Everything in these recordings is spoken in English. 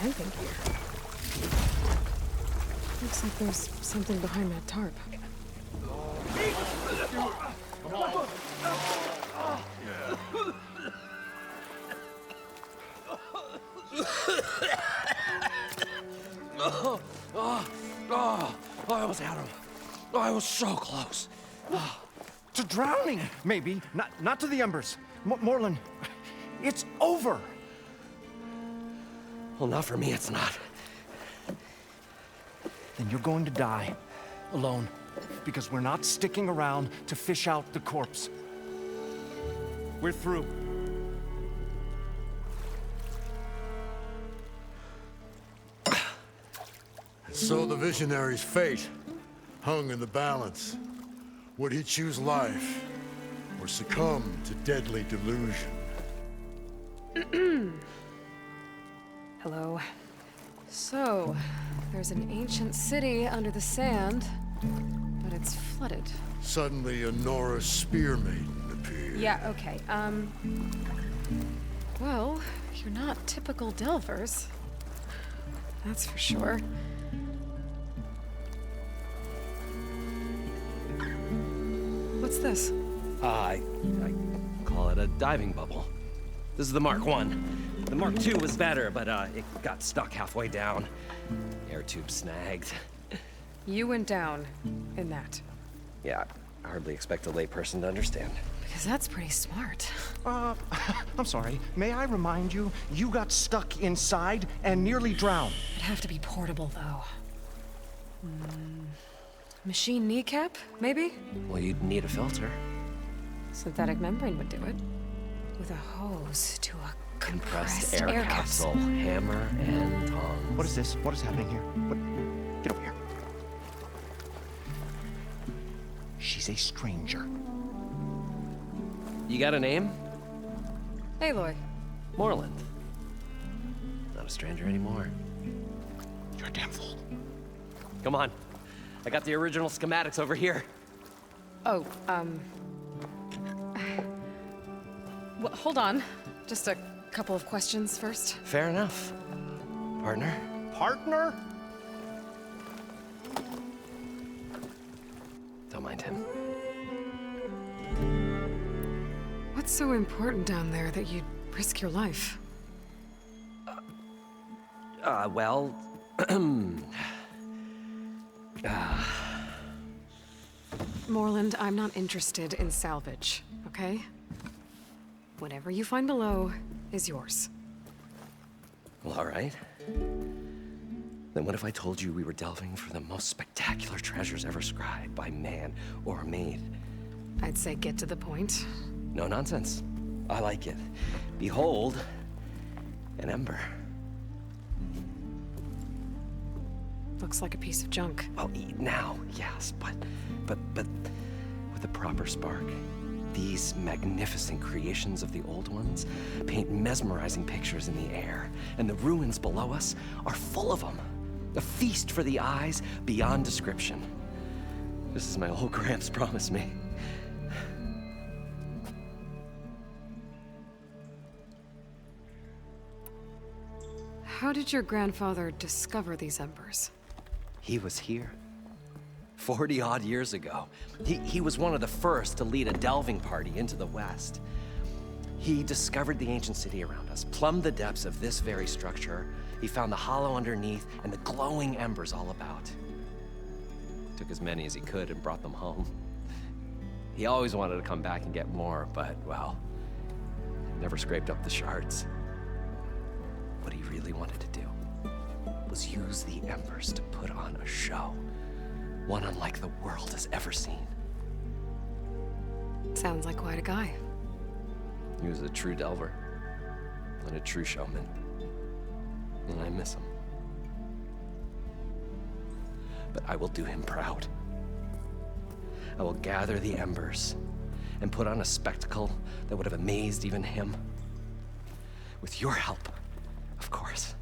camping here. Looks like there's something behind that tarp. I almost had him. I was so close. To drowning, maybe. Not to the embers. Moreland, it's over. Well, not for me, it's not. Then you're going to die. Alone. Because we're not sticking around to fish out the corpse. We're through. So the visionary's fate hung in the balance. Would he choose life or succumb to deadly delusion? Hello. So, there's an ancient city under the sand, but it's flooded. Suddenly, a Norse spear maiden appeared. Yeah, okay, well, you're not typical Delvers. That's for sure. What's this? I call it a diving bubble. This is the Mark I. The Mark II was better, but it got stuck halfway down. Air tube snagged. You went down in that. Yeah, I hardly expect a layperson to understand. Because that's pretty smart. I'm sorry. May I remind you, you got stuck inside and nearly drowned. It'd have to be portable, though. Machine kneecap, maybe? Well, you'd need a filter. Synthetic membrane would do it. With a hose to a Compressed air capsule, hammer and tongs. What is this? What is happening here? What? Get over here. She's a stranger. You got a name? Aloy. Moreland. Not a stranger anymore. You're a damn fool. Come on. I got the original schematics over here. Oh, well, hold on. Just a couple of questions first. Fair enough. Partner? Partner? Don't mind him. What's so important down there that you'd risk your life? Well... Moreland, I'm not interested in salvage, okay? Whatever you find below is yours. Well, all right. Then what if I told you we were delving for the most spectacular treasures ever scribed by man or maid? I'd say get to the point. No nonsense. I like it. Behold, an ember. Looks like a piece of junk. Well, now, yes, but with a proper spark. These magnificent creations of the old ones paint mesmerizing pictures in the air, and the ruins below us are full of them. A feast for the eyes beyond description. This is my old Gramps promised me. How did your grandfather discover these embers? He was here. 40-odd years ago. He was one of the first to lead a delving party into the West. He discovered the ancient city around us, plumbed the depths of this very structure. He found the hollow underneath and the glowing embers all about. Took as many as he could and brought them home. He always wanted to come back and get more, but, well, never scraped up the shards. What he really wanted to do was use the embers to put on a show. One unlike the world has ever seen. Sounds like quite a guy. He was a true delver and a true showman. And I miss him. But I will do him proud. I will gather the embers and put on a spectacle that would have amazed even him. With your help, of course.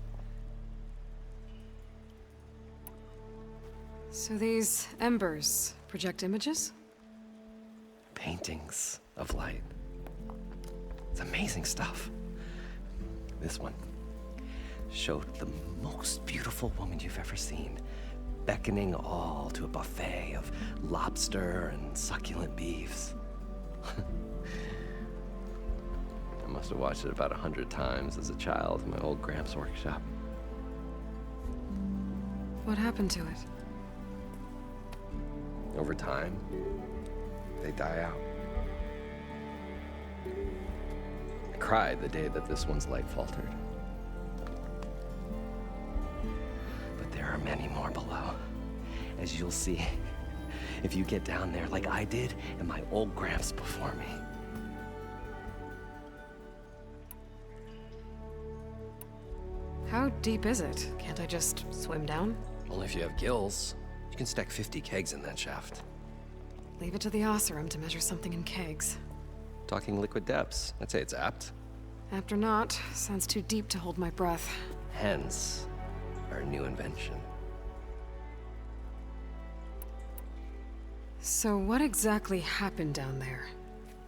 So these embers project images? Paintings of light. It's amazing stuff. This one. showed the most beautiful woman you've ever seen, beckoning all to a buffet of lobster and succulent beefs. I must have watched it about 100 times as a child in my old Gramps' workshop. What happened to it? Over time, they die out. I cried the day that this one's leg faltered. But there are many more below, as you'll see if you get down there like I did and my old Gramps before me. How deep is it? Can't I just swim down? Only if you have gills. You can stack 50 kegs in that shaft. Leave it to the Osserum to measure something in kegs. Talking liquid depths, I'd say it's apt. After not, sounds too deep to hold my breath. Hence, our new invention. So what exactly happened down there?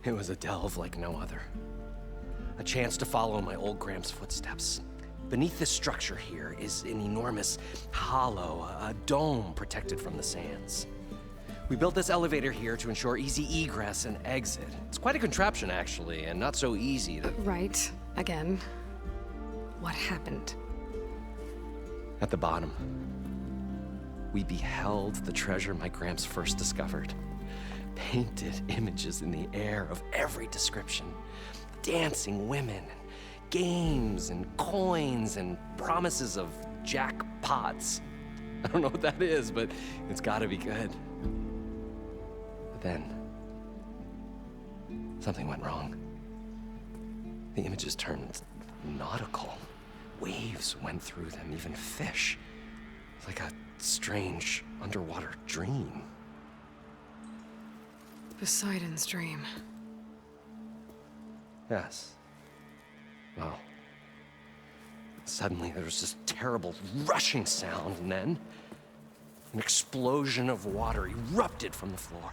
It was a delve like no other. A chance to follow my old Gramps' footsteps. Beneath this structure here is an enormous hollow, a dome protected from the sands. We built this elevator here to ensure easy egress and exit. It's quite a contraption, actually, and not so easy to... Right. Again. What happened? At the bottom, we beheld the treasure my Gramps first discovered. Painted images in the air of every description. Dancing women, games and coins and promises of jackpots. I don't know what that is, but it's gotta be good. But then, something went wrong. The images turned nautical. Waves went through them, even fish. Like a strange underwater dream. Poseidon's dream. Yes. Well, suddenly there was this terrible rushing sound, and then an explosion of water erupted from the floor.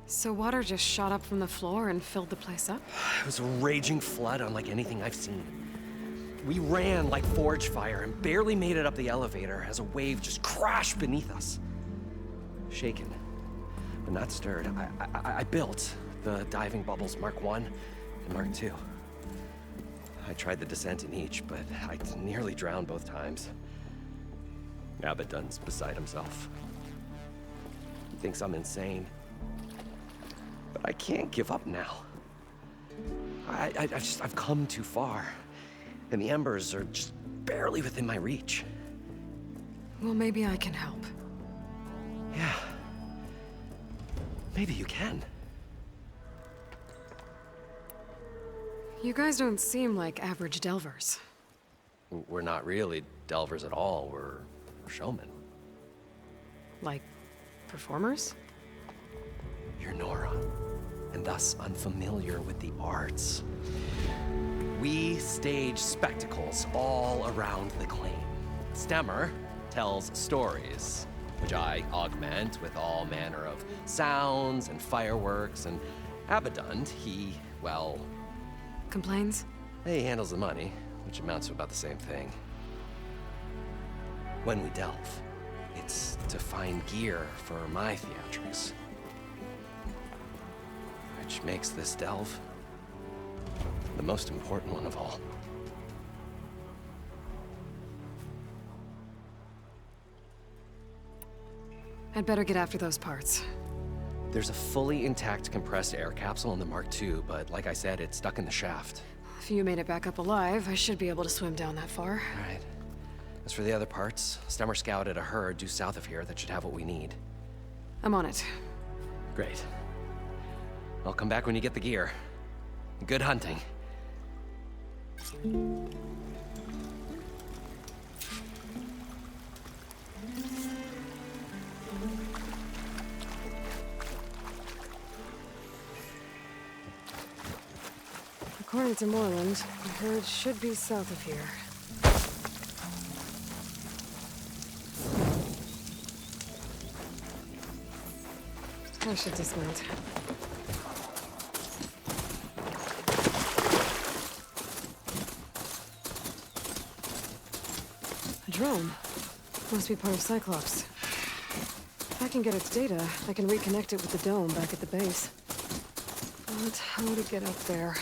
So water just shot up from the floor and filled the place up? It was a raging flood unlike anything I've seen. We ran like forge fire and barely made it up the elevator as a wave just crashed beneath us. Shaken, but not stirred, I built the diving bubbles Mark I and Mark II. I tried the descent in each, but I nearly drowned both times. Abaddon's beside himself. He thinks I'm insane. But I can't give up now. I've come too far. And the embers are just barely within my reach. Well, maybe I can help. Yeah. Maybe you can. You guys don't seem like average delvers. We're not really delvers at all. We're showmen. Like, performers? You're Nora, and thus unfamiliar with the arts. We stage spectacles all around the claim. Stemmer tells stories, which I augment with all manner of sounds and fireworks, and Abaddon, he, well... Complains? He handles the money, which amounts to about the same thing. When we delve, it's to find gear for my theatrics. Which makes this delve the most important one of all. I'd better get after those parts. There's a fully intact compressed air capsule in the Mark II, but like I said, it's stuck in the shaft. If you made it back up alive, I should be able to swim down that far. All right. As for the other parts, Stemmer scouted a herd due south of here that should have what we need. I'm on it. Great. I'll come back when you get the gear. Good hunting. According to Moreland, the herd should be south of here. I should dismount. Drone. Must be part of Cyclops. If I can get its data, I can reconnect it with the dome back at the base. But how to get up there?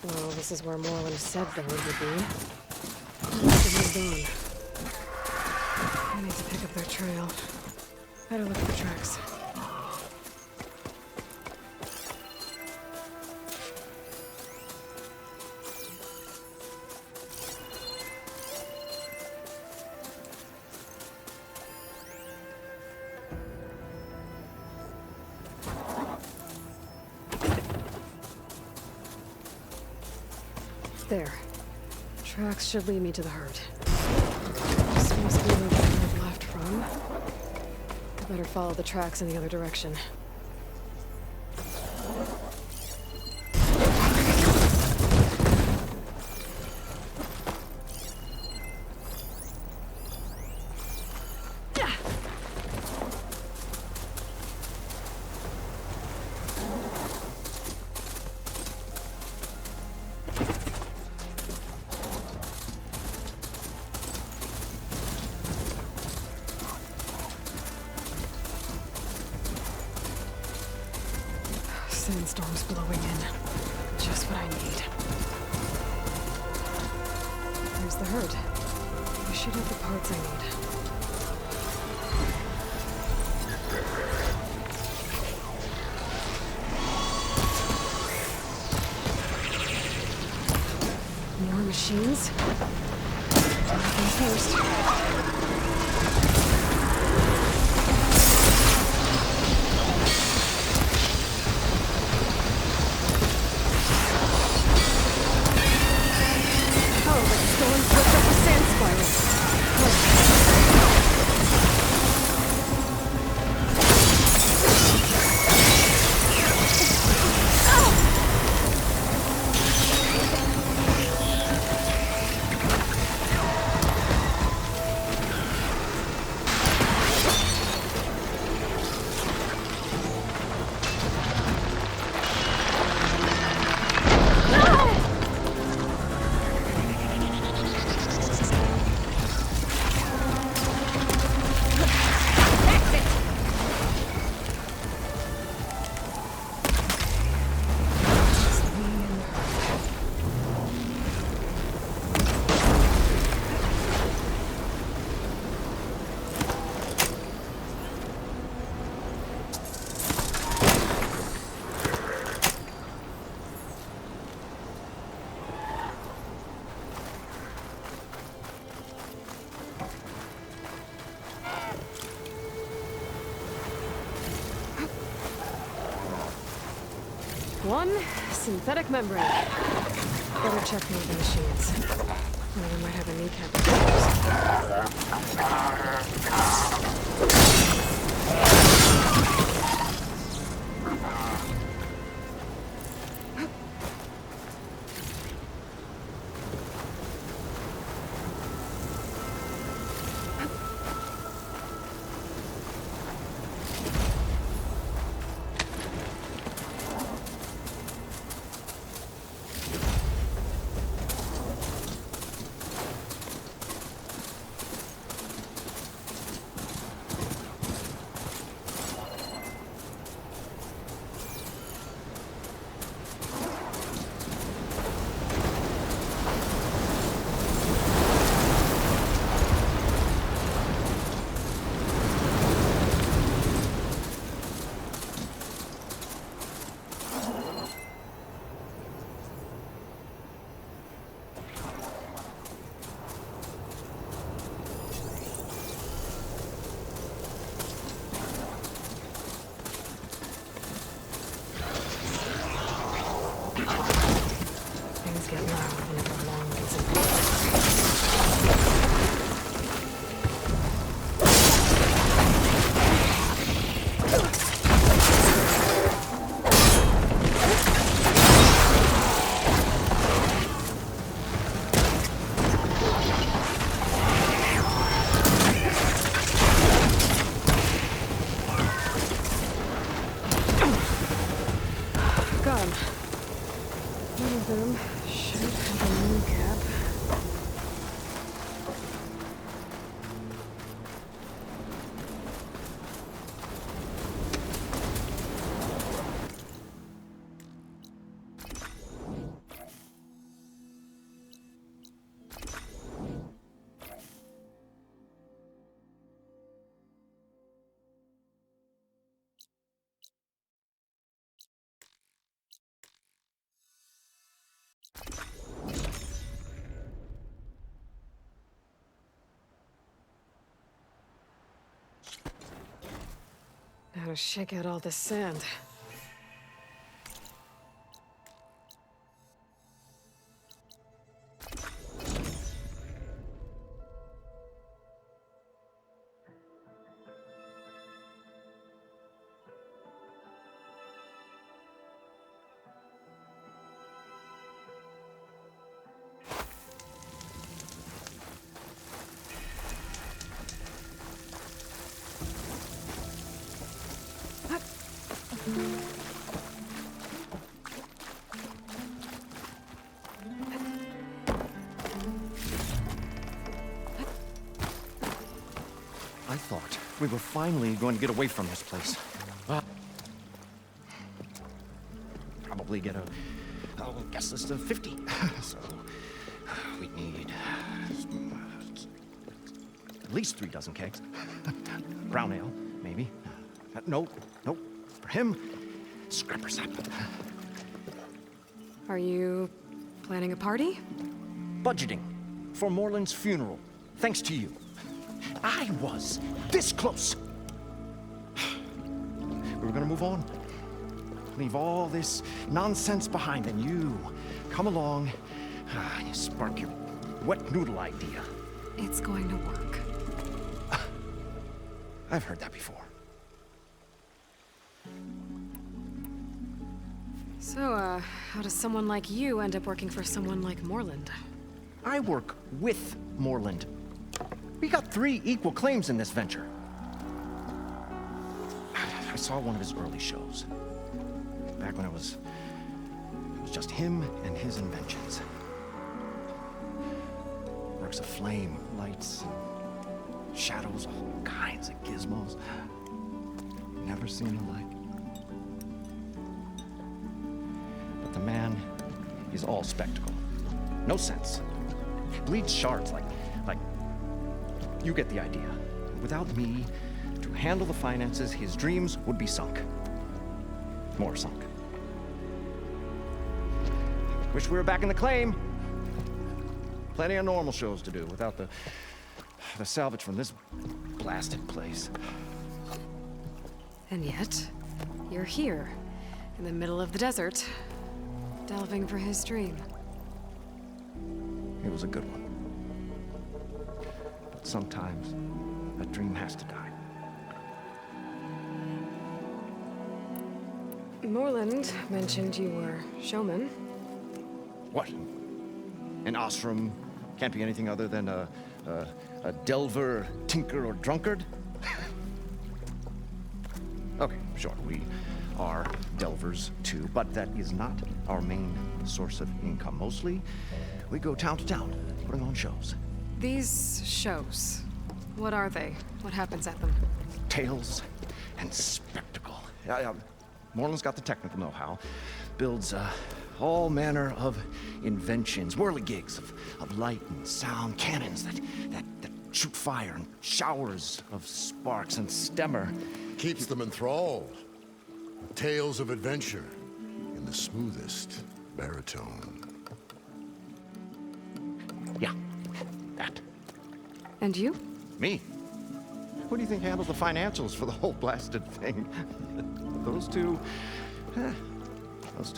Well, this is where Moreland said the road would be. Must have moved on. I need to pick up their trail. Better look at the tracks. There. Tracks should lead me to the herd. This must be where the herd left from. I better follow the tracks in the other direction. Sandstorm's blowing in. Just what I need. There's the herd. I should have the parts I need. More machines? Nothing first. One synthetic membrane. Better check the other machines. One of them might have a them. One of them should have a new cap. Now to shake out all this sand. I thought we were finally going to get away from this place. Probably get a guest list of 50. So we need at least 3 dozen kegs. Brown ale, maybe. No. For him, scrapper sap. Are you planning a party? Budgeting for Moreland's funeral, thanks to you. I was this close. We were gonna move on. Leave all this nonsense behind, and you come along and you spark your wet noodle idea. It's going to work. I've heard that before. So, how does someone like you end up working for someone like Moreland? I work with Moreland. We got 3 equal claims in this venture. I saw one of his early shows. Back when it was just him and his inventions. Works of flame, lights, and shadows, all kinds of gizmos. Never seen the like. But the man is all spectacle. No sense. Bleeds shards like you get the idea. Without me to handle the finances, his dreams would be sunk. More sunk. Wish we were back in the claim. Plenty of normal shows to do without the salvage from this blasted place. And yet, you're here, in the middle of the desert, delving for his dream. It was a good one. But sometimes, a dream has to die. Moreland mentioned you were showman. What? An ashram can't be anything other than a delver, tinker, or drunkard? Okay, sure, we are delvers too, but that is not our main source of income. Mostly, we go town to town, putting on shows. These shows, what are they? What happens at them? Tales and spectacle. Moreland's got the technical know-how. Builds all manner of inventions, whirligigs of light and sound, cannons that shoot fire, and showers of sparks, and stemmer. Keeps them enthralled. Tales of adventure in the smoothest baritone. Yeah, that. And you? Me? What do you think handles the financials for the whole blasted thing? Those two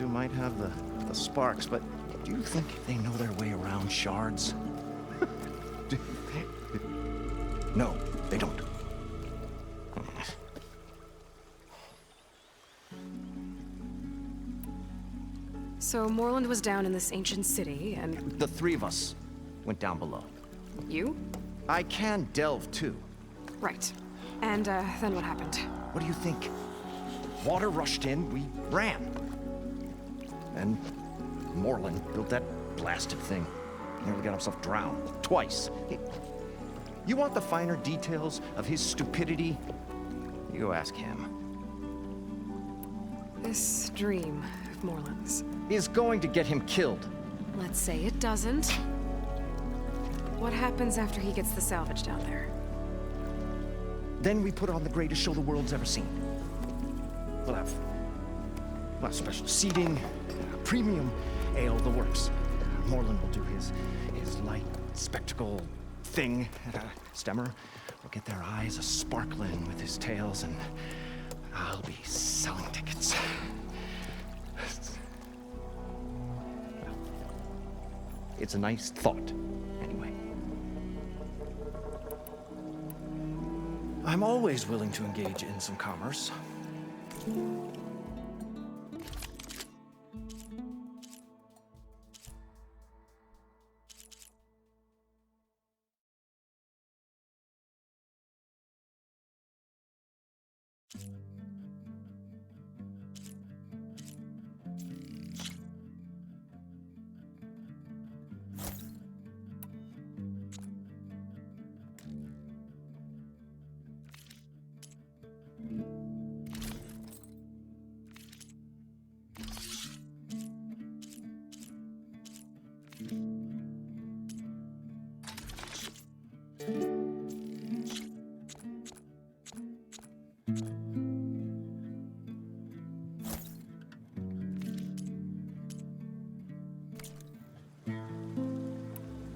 might have the sparks, but do you think they know their way around shards? No, they don't. So Moreland was down in this ancient city, and The 3 of us went down below. you? I can delve too. Right. And then what happened? What do you think? Water rushed in, we ran. And Moreland built that blasted thing. Nearly got himself drowned twice. You want the finer details of his stupidity? You go ask him. This dream of Moreland's. Is going to get him killed. Let's say it doesn't. What happens after he gets the salvage down there? Then we put on the greatest show the world's ever seen. We'll have special seating, premium ale, the works. Moreland will do his light spectacle thing. Stemmer will get their eyes a-sparkling with his tales, and I'll be selling tickets. It's a nice thought, anyway. I'm always willing to engage in some commerce.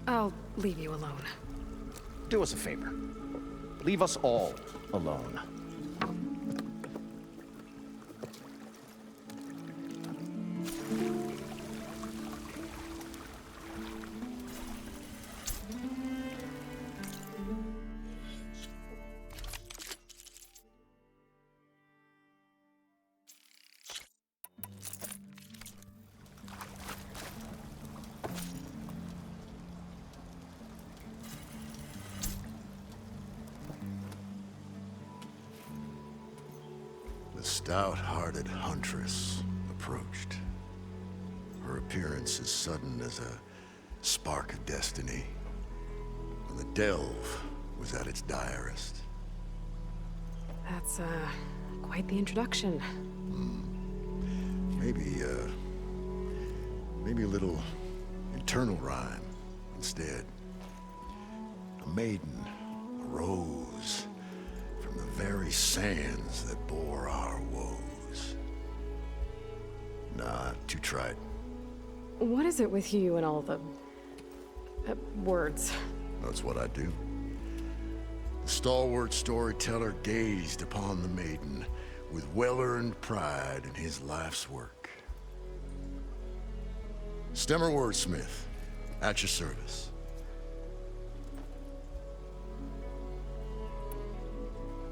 I'll leave you alone. Do us a favor. Leave us all alone. The stout-hearted huntress approached. Her appearance as sudden as a spark of destiny. And the delve was at its direst. That's, quite the introduction. Maybe a little internal rhyme instead. A maiden arose from the very sands that bore our woes. Nah, too trite. What is it with you and all the... words? That's what I do. The stalwart storyteller gazed upon the maiden with well-earned pride in his life's work. Stemmer wordsmith, at your service.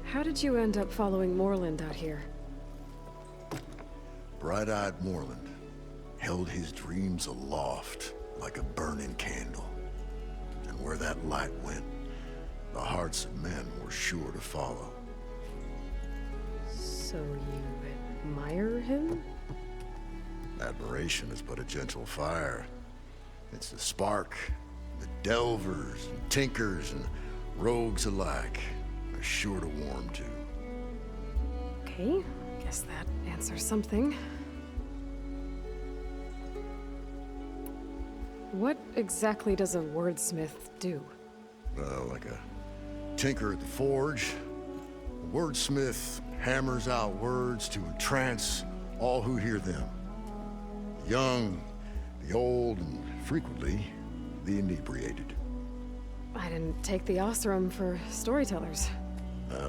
How did you end up following Moreland out here? Bright-eyed Moreland held his dreams aloft like a burning candle. And where that light went, the hearts of men were sure to follow. So you admire him? Admiration is but a gentle fire. It's the spark the delvers and tinkers and rogues alike are sure to warm to. Okay, guess that answers something. What exactly does a wordsmith do? Like a tinker at the forge, a wordsmith hammers out words to entrance all who hear them. The young, the old, and frequently, the inebriated. I didn't take the Osram for storytellers.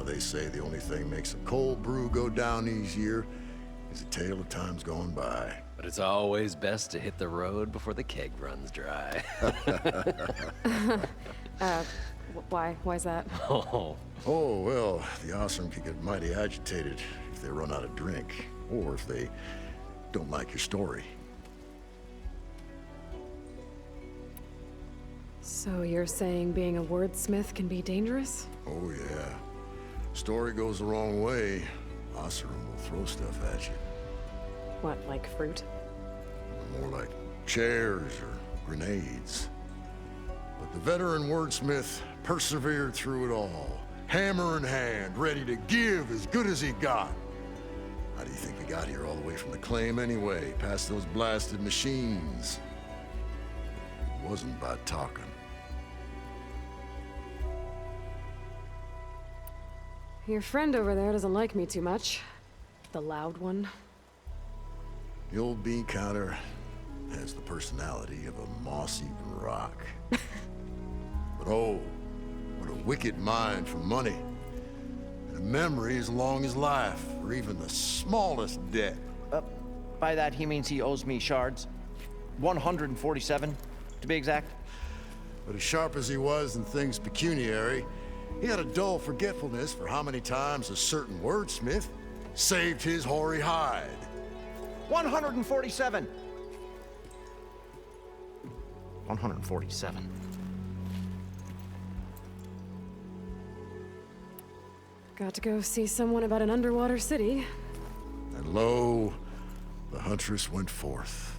They say the only thing makes a cold brew go down easier is a tale of times gone by. But it's always best to hit the road before the keg runs dry. Why's that? Oh, Well, the Osram can get mighty agitated if they run out of drink, or if they don't like your story. So you're saying being a wordsmith can be dangerous? Oh yeah. Story goes the wrong way, Osram will throw stuff at you. What, like fruit? more like chairs or grenades. But the veteran wordsmith persevered through it all, hammer in hand, ready to give as good as he got. How do you think we got here all the way from the claim anyway, past those blasted machines? It wasn't by talking. Your friend over there doesn't like me too much. The loud one. The old bean counter has the personality of a moss-eaten rock. But oh, what a wicked mind for money. And a memory as long as life, or even the smallest debt. By that, he means he owes me shards. 147, to be exact. But as sharp as he was in things pecuniary, he had a dull forgetfulness for how many times a certain wordsmith saved his hoary hide. 147. 147. Got to go see someone about an underwater city. And lo, the huntress went forth.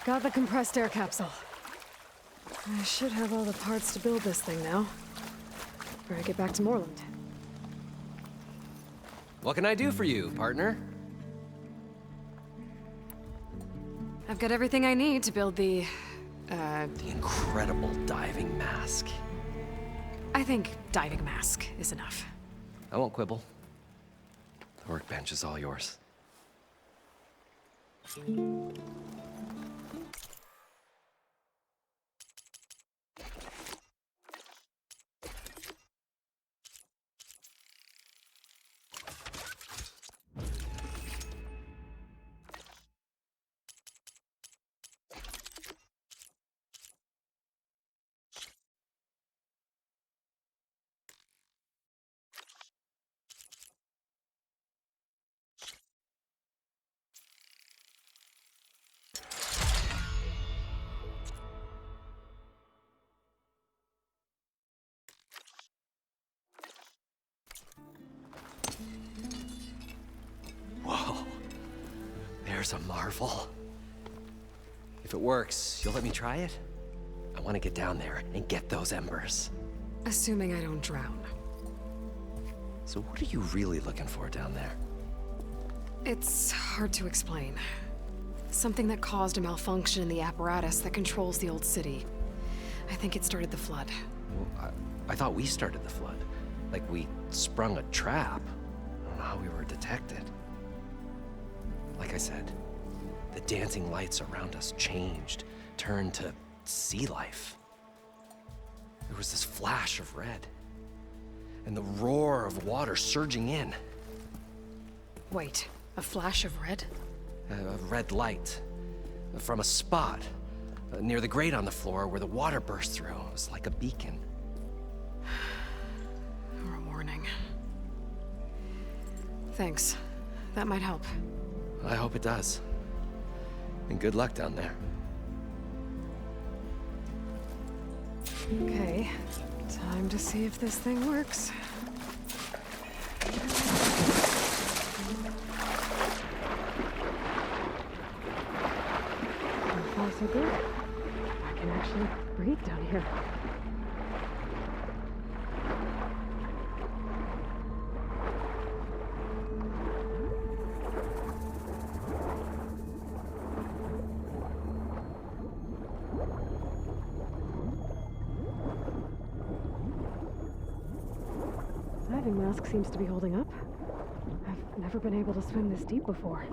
Got the compressed air capsule. I should have all the parts to build this thing now. Before I get back to Moreland. What can I do for you, partner? I've got everything I need to build the Incredible diving mask. I think diving mask is enough. I won't quibble. The workbench is all yours. Whoa, there's a marvel. If it works, you'll let me try it? I want to get down there and get those embers. Assuming I don't drown. So what are you really looking for down there? It's hard to explain. Something that caused a malfunction in the apparatus that controls the old city. I think it started the flood. Well, I thought we started the flood. Like we sprung a trap. I don't know how we were detected. Like I said, the dancing lights around us changed, turned to sea life. There was this flash of red, and the roar of water surging in. Wait, a flash of red? A red light from a spot near the grate on the floor where the water burst through. It was like a beacon. Or a warning. Thanks. That might help. I hope it does. And good luck down there. Okay, time to see if this thing works. So far, so good. I can actually breathe down here. diving mask seems to be holding up. I've never been able to swim this deep before.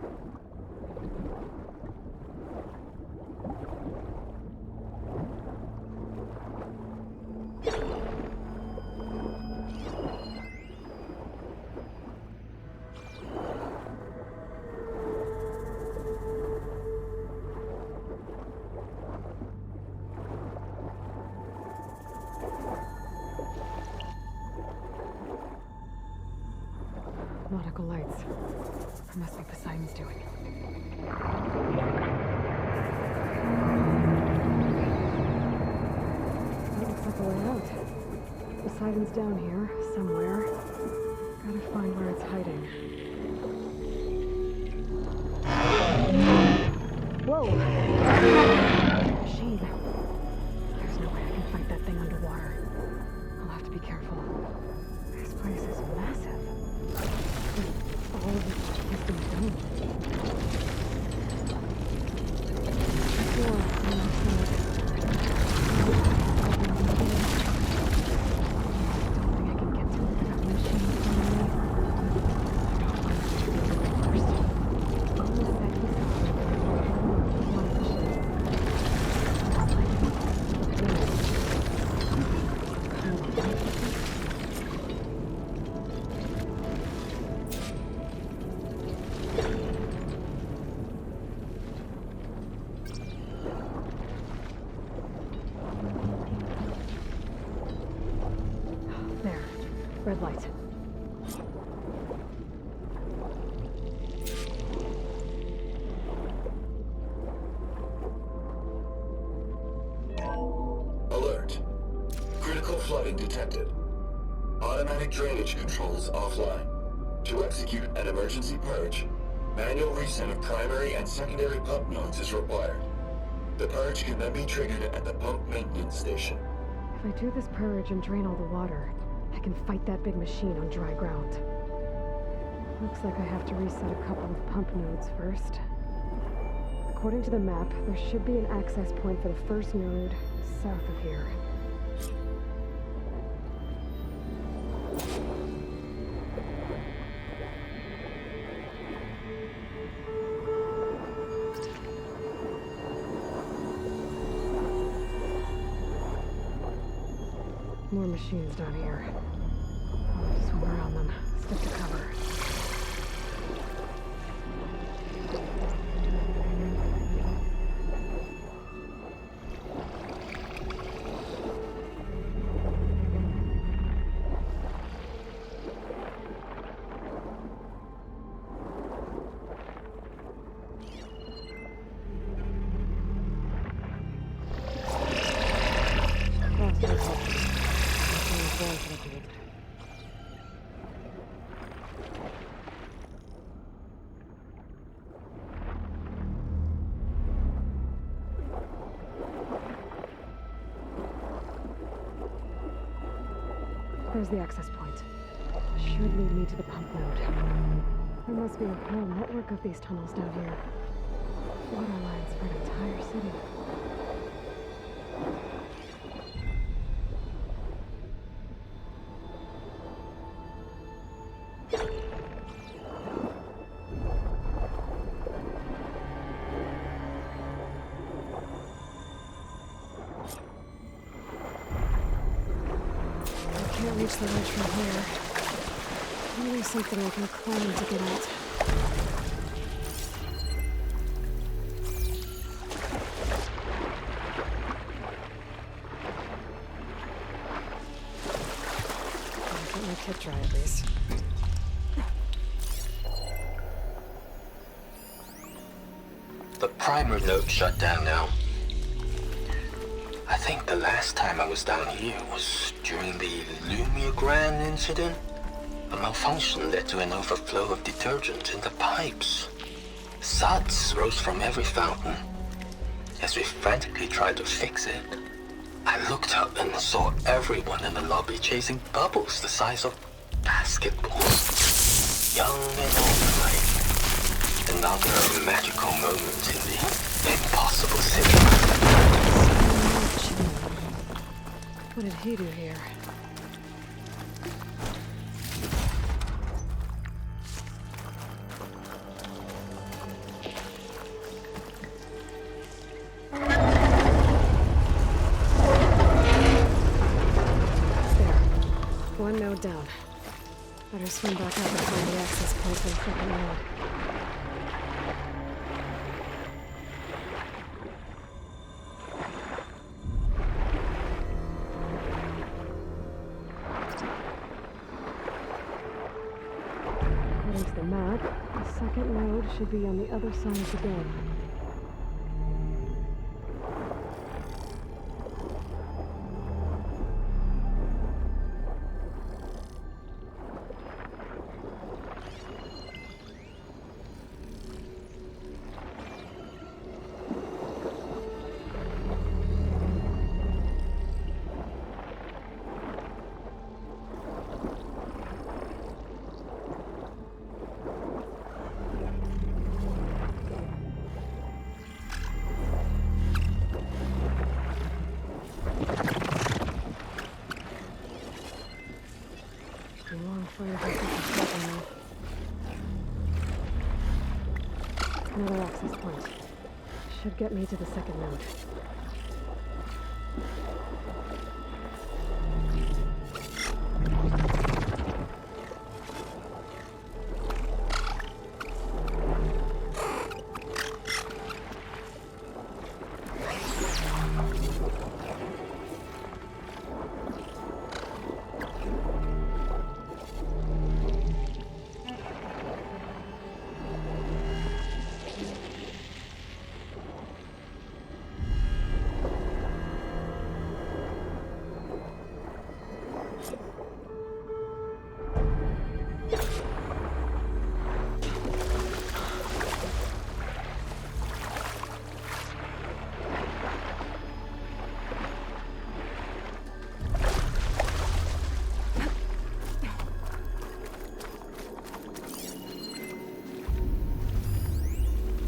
Nautical lights. That must be Poseidon's doing. That looks like a way out. Poseidon's down here, somewhere. Gotta find where it's hiding. Whoa! Machine. There's no way I can fight that thing underwater. I'll have to be careful. This place is massive. All of it has been done. Before, when I said, I don't think I can get to it without machines coming in. First, all of that he saw, one of the ships. There. Red light. Alert. Critical flooding detected. Automatic drainage controls offline. To execute an emergency purge, manual reset of primary and secondary pump nodes is required. The purge can then be triggered at the pump maintenance station. If I do this purge and drain all the water, I can fight that big machine on dry ground. Looks like I have to reset a couple of pump nodes first. According to the map, there should be an access point for the first node south of here. More machines down here. I'll have to swim around them, stick to cover. There's the access point. Should lead me to the pump node. There must be a whole network of these tunnels down here. Water lines for an entire city. Can't reach the ledge from here. Maybe something I can climb to get out. I'll get my kit dry at least. The primer node shut down now. I think the last time I was down here was during the Lumiogran incident. A malfunction led to an overflow of detergent in the pipes. Suds rose from every fountain. As we frantically tried to fix it, I looked up and saw everyone in the lobby chasing bubbles the size of basketballs. Young and old alike. Another magical moment in the impossible city. What did he do here? one node down. Better swim back up and find the access point for the second node. According to the map, the second node should be on the other side of the dome. Another access point. Should get me to the second node.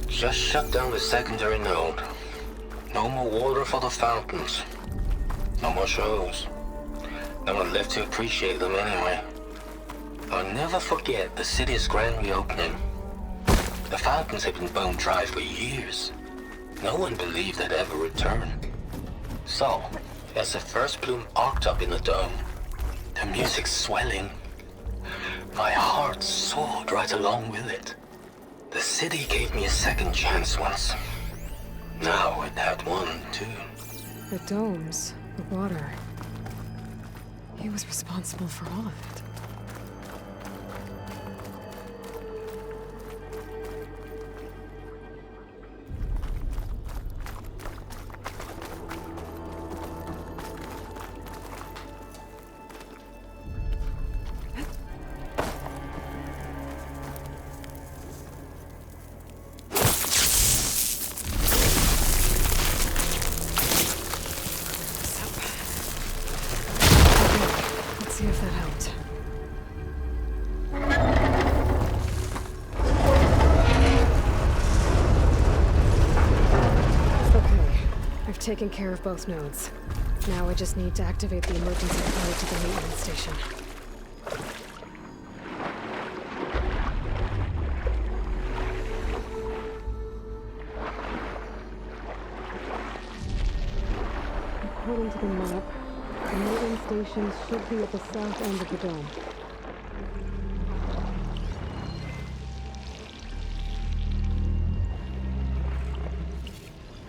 Just shut down the secondary node. No more water for the fountains. No more shows. No one left to appreciate them anyway. I'll never forget the city's grand reopening. The fountains had been bone dry for years. No one believed they'd ever return. So, as the first bloom arced up in the dome, the music swelling, my heart soared right along with it. The city gave me a second chance once. Now it had one, too. The domes, the water. He was responsible for all of it. See if that helped. Okay, I've taken care of both nodes. Now I just need to activate the emergency code to the maintenance station. According to the map, the maintenance station should be at the south end of the dome.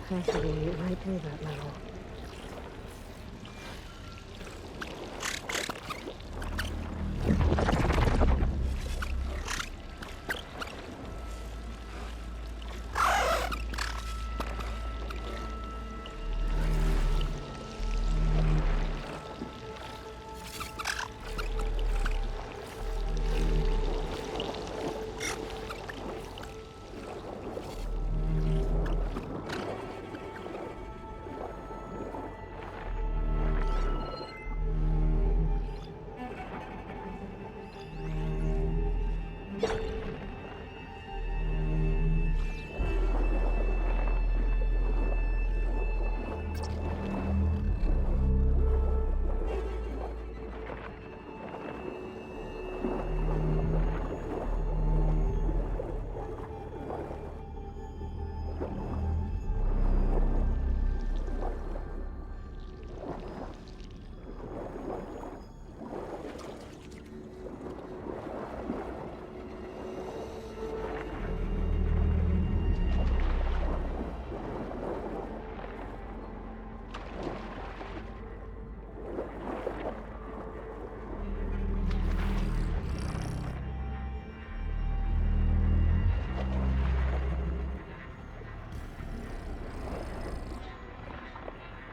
Passing right through that metal.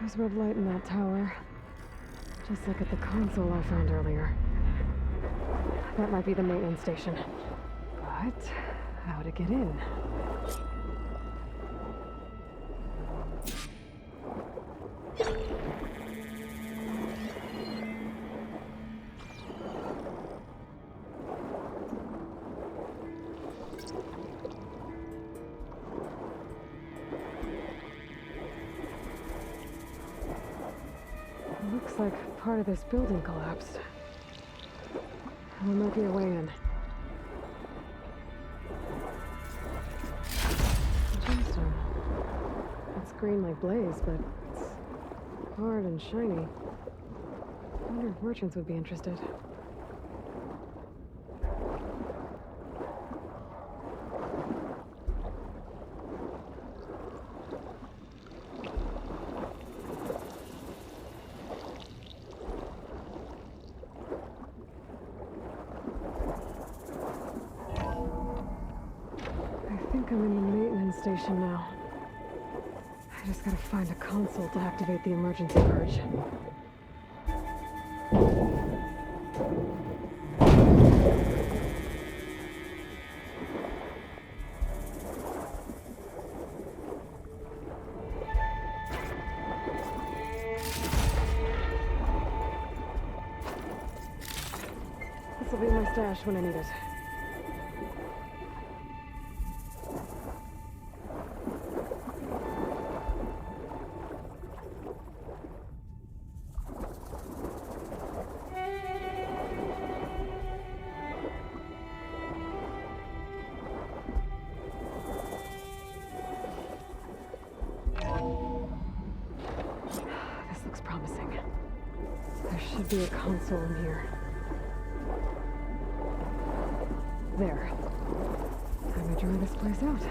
There's red light in that tower. Just like at the console I found earlier. That might be the maintenance station. But how to get in? Looks like part of this building collapsed. There might be a way in. Gemstone. It's green like blaze, but it's hard and shiny. I wonder if merchants would be interested. I'm in the maintenance station now. I just gotta find a console to activate the emergency purge. This'll be my stash when I need it. Should be a console in here. There. Time to dry this place out.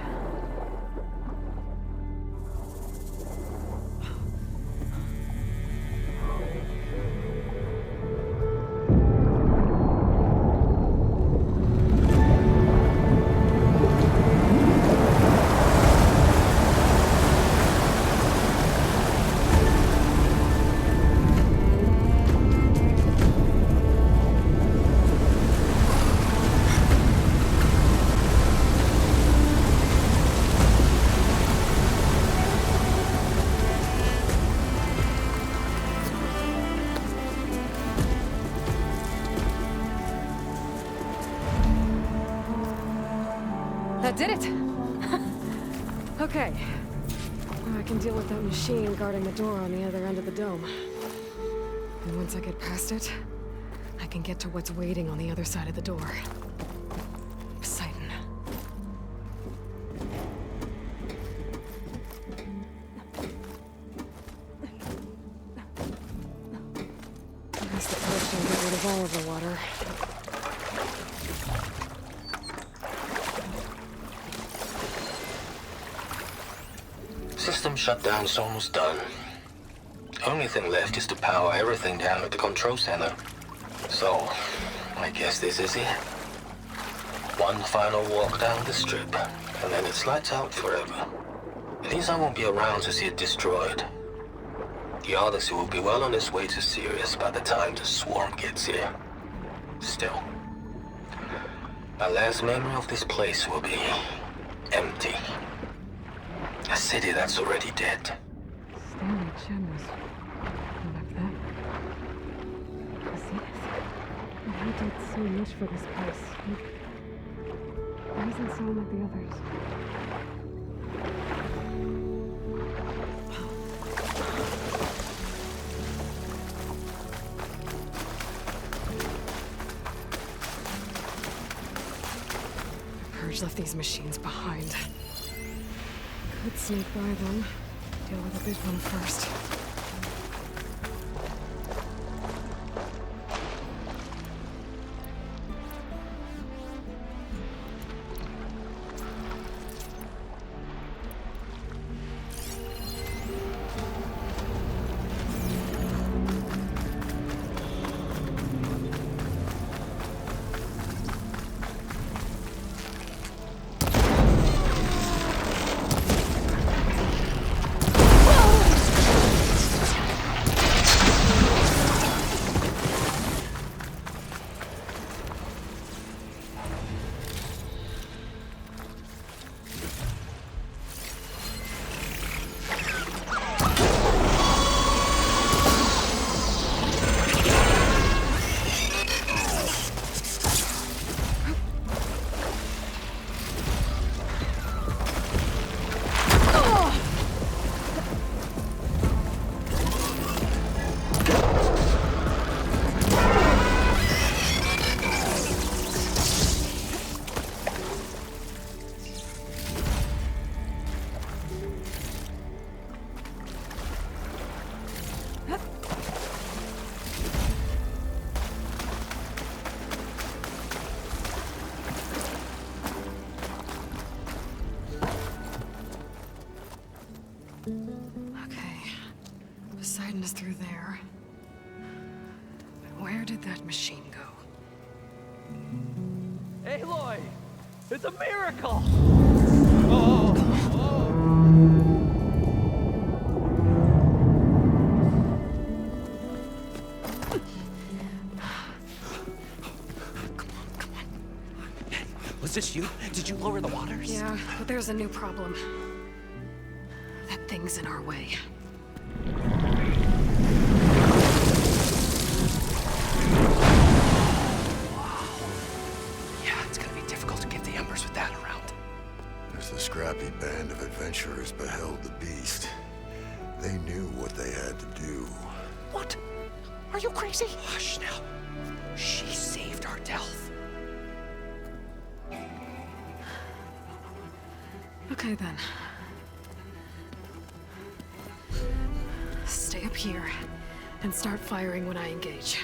That did it! Okay. Now I can deal with that machine guarding the door on the other end of the dome. And once I get past it, I can get to what's waiting on the other side of the door. Poseidon. At least the torch can get rid of all of the water. System shutdown's almost done. Only thing left is to power everything down at the control center. So, I guess this is it. One final walk down the strip, and then it's lights out forever. At least I won't be around to see it destroyed. The Odyssey will be well on its way to Sirius by the time the swarm gets here. Still, my last memory of this place will be empty. A city that's already dead. Stanley Chen was one of them. He did so much for this place. He doesn't sound like the others. The Purge left these machines behind. Could sneak by them. Deal with the big one first. did that machine go? Aloy! It's a miracle! Was this you? Did you lower the waters? Yeah, but there's a new problem. That thing's in our way. Yeah, it's gonna be difficult to get the embers with that around. As the scrappy band of adventurers beheld the beast, they knew what they had to do. What? Are you crazy? Hush now. She saved our Delph. Okay then. Stay up here and start firing when I engage.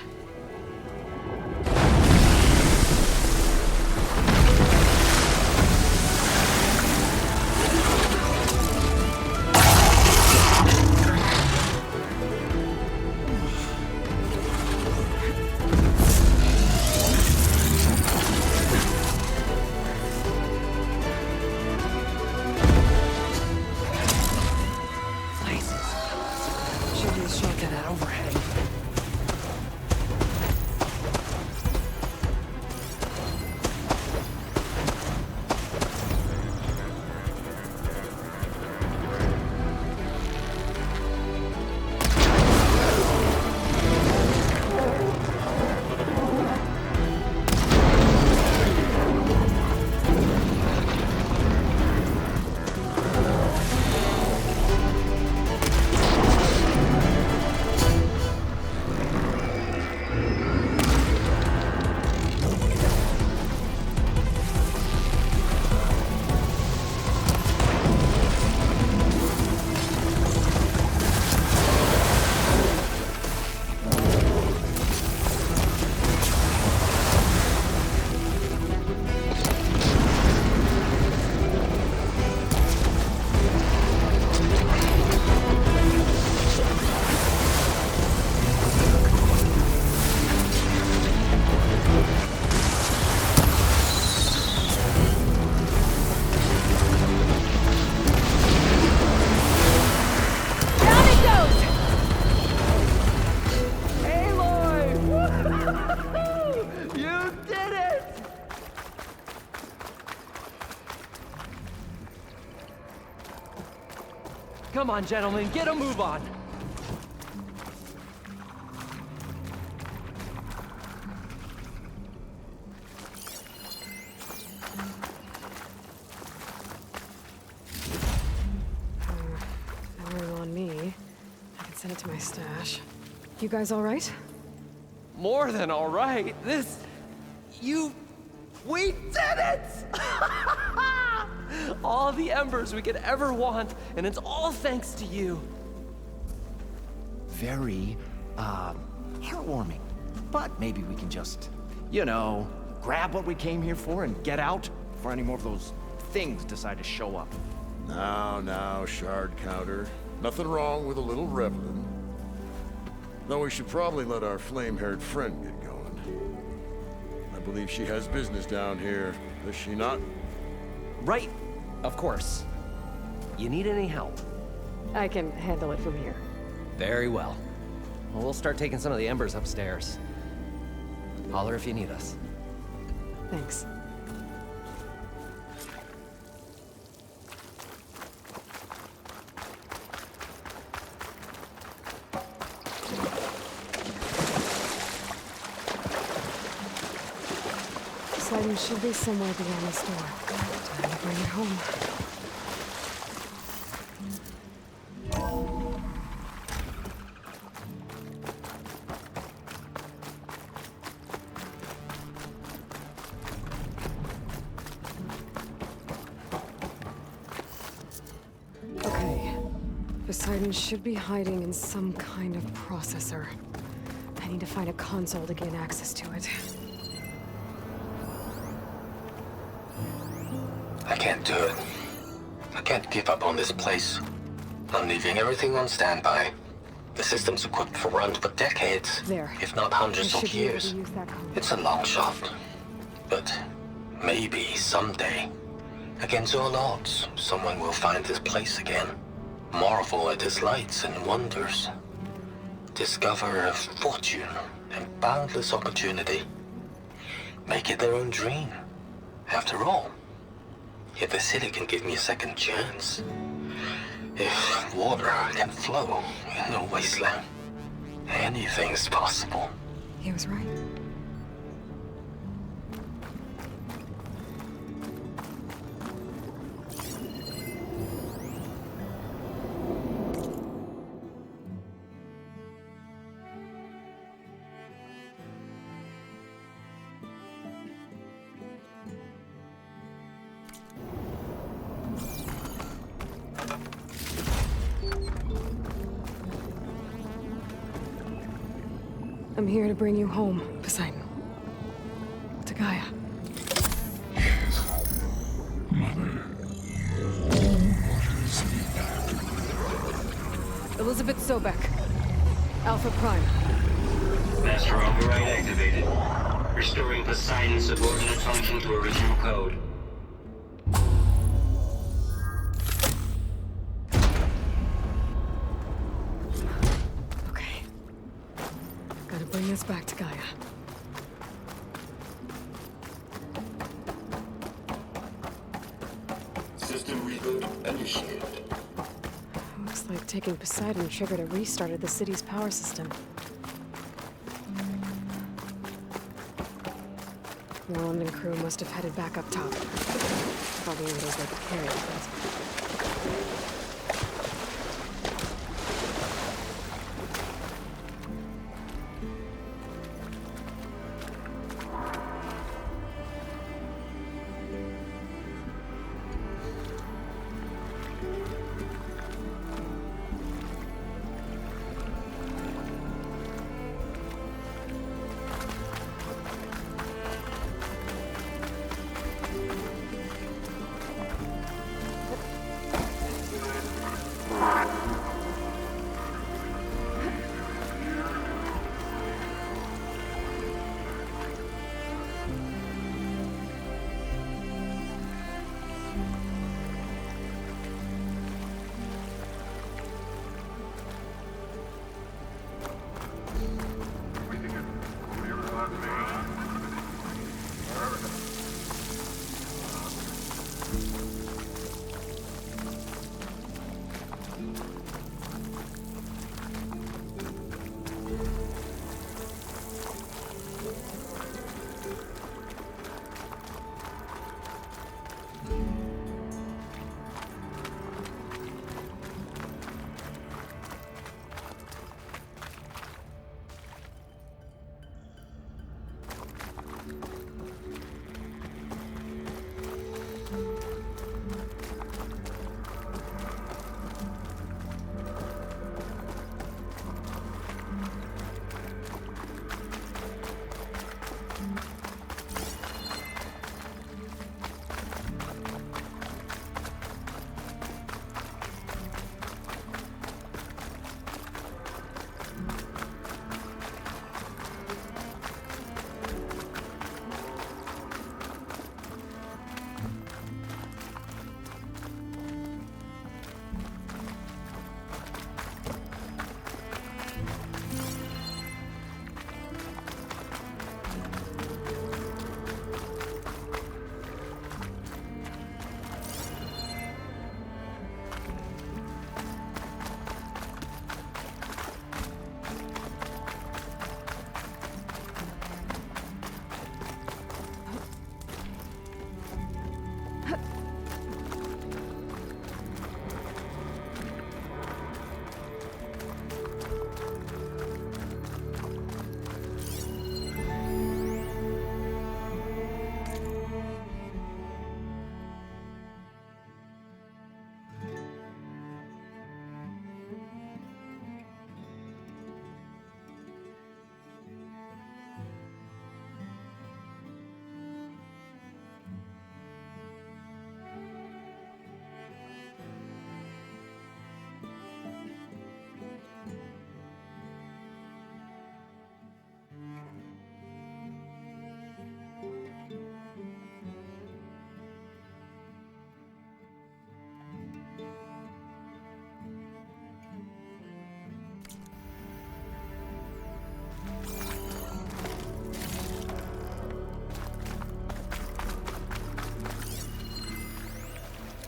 Come on, gentlemen, get a move on. Arrow on me. I can send it to my stash. You guys all right? More than all right. We did it! All the embers we could ever want, and it's all thanks to you. Very, heartwarming. But maybe we can just, grab what we came here for and get out before any more of those things decide to show up. Now, shard counter. Nothing wrong with a little reveling. Though we should probably let our flame-haired friend get going. I believe she has business down here, does she not? Right, of course. You need any help? I can handle it from here. Very well. Well, we'll start taking some of the embers upstairs. Holler if you need us. Thanks. Poseidon should be somewhere beyond this door. Time to bring it home. Okay. Poseidon should be hiding in some kind of processor. I need to find a console to gain access to it. I can't do it. I can't give up on this place. I'm leaving everything on standby. The system's equipped for runs for decades, There. if not I hundreds should of be able years. to use that code. It's a long shot, but maybe someday, against all odds, someone will find this place again, marvel at its lights and wonders, discover a fortune and boundless opportunity, make it their own dream. After all, if the city can give me a second chance, if water can flow in a wasteland, anything's possible. He was right. I'm here to bring you home, Poseidon. To Gaia. Elizabeth Sobek. Alpha Prime. Master override activated. Restoring Poseidon's subordinate function to original code. Okay. Gotta bring this back to Gaia. System reboot initiated. Looks like taking Poseidon triggered a restart of the city's power system. Moreland and crew must have headed back up top. Probably in those they could carry it.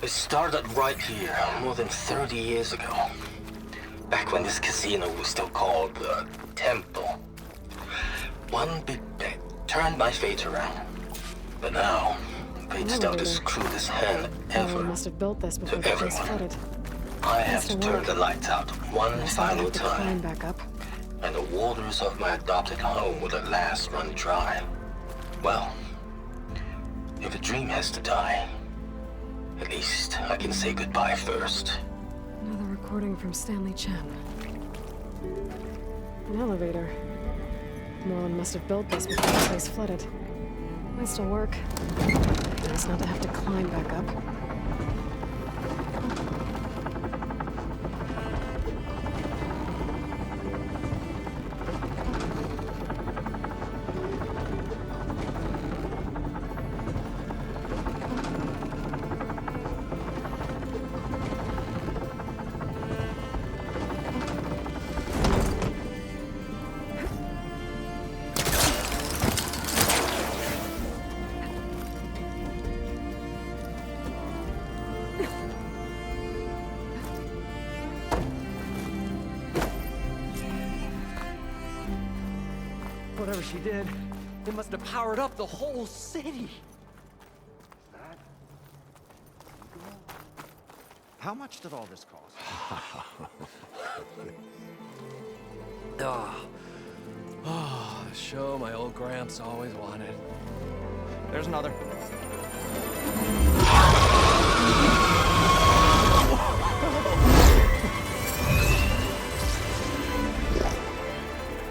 It started right here, more than 30 years ago. Back when this casino was still called the Temple. One big bet turned my fate around. But now, fate's dealt its crudest hand ever Must have built this before to the place everyone. flooded. I have to turn the lights out one final To climb time, back up. and the waters of my adopted home will at last run dry. Well, if a dream has to die, at least I can say goodbye first. Another recording from Stanley Chen. An elevator. Moreland must have built this before the place flooded. Might still work. Nice not to have to climb back up. Whatever she did, it must have powered up the whole city. How much did all this cost? The show my old Gramps always wanted. There's another.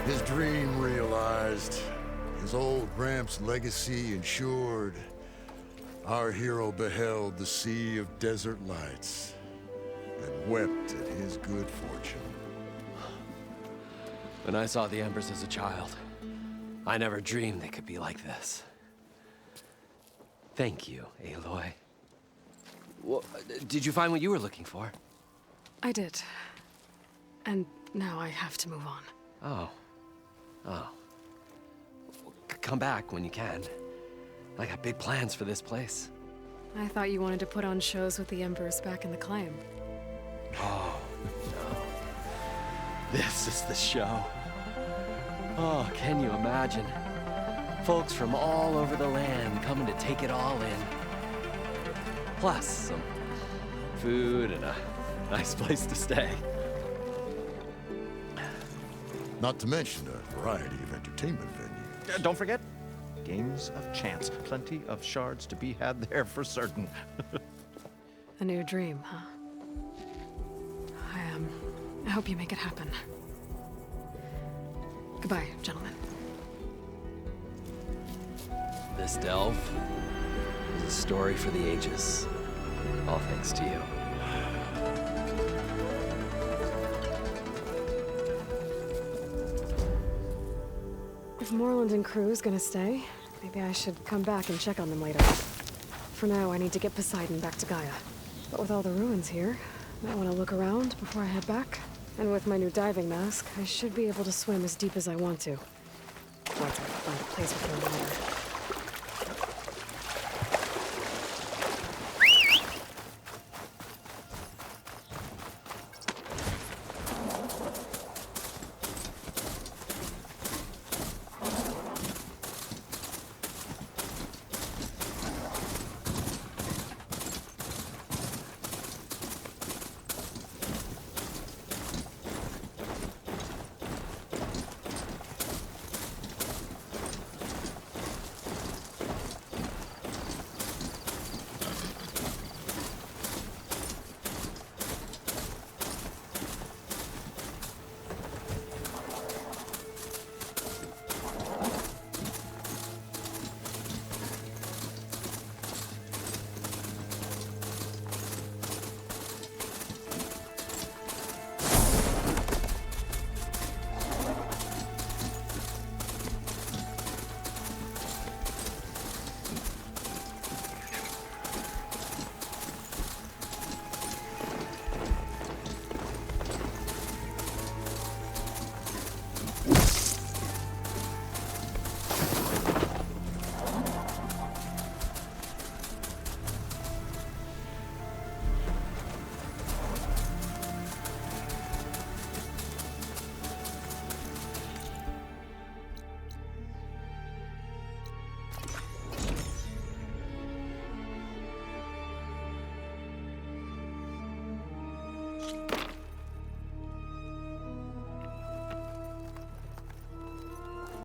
His dream realized, his old Gramps' legacy ensured. Our hero beheld the sea of desert lights and wept at his good fortune. When I saw the Embers as a child, I never dreamed they could be like this. Thank you, Aloy. Well, did you find what you were looking for? I did. And now I have to move on. Oh. Come back when you can. I got big plans for this place. I thought you wanted to put on shows with the Embers back in the Claim. Oh, no. This is the show. Oh, can you imagine? Folks from all over the land coming to take it all in. Plus, some food and a nice place to stay. Not to mention a variety of entertainment venues. Don't forget, games of chance. Plenty of shards to be had there for certain. A new dream, huh? I hope you make it happen. Goodbye, gentlemen. This delve is a story for the ages. All thanks to you. If Moreland and crew's gonna stay, maybe I should come back and check on them later. For now, I need to get Poseidon back to Gaia. But with all the ruins here, I might want to look around before I head back. And with my new diving mask, I should be able to swim as deep as I want to. Once I find a place with no water.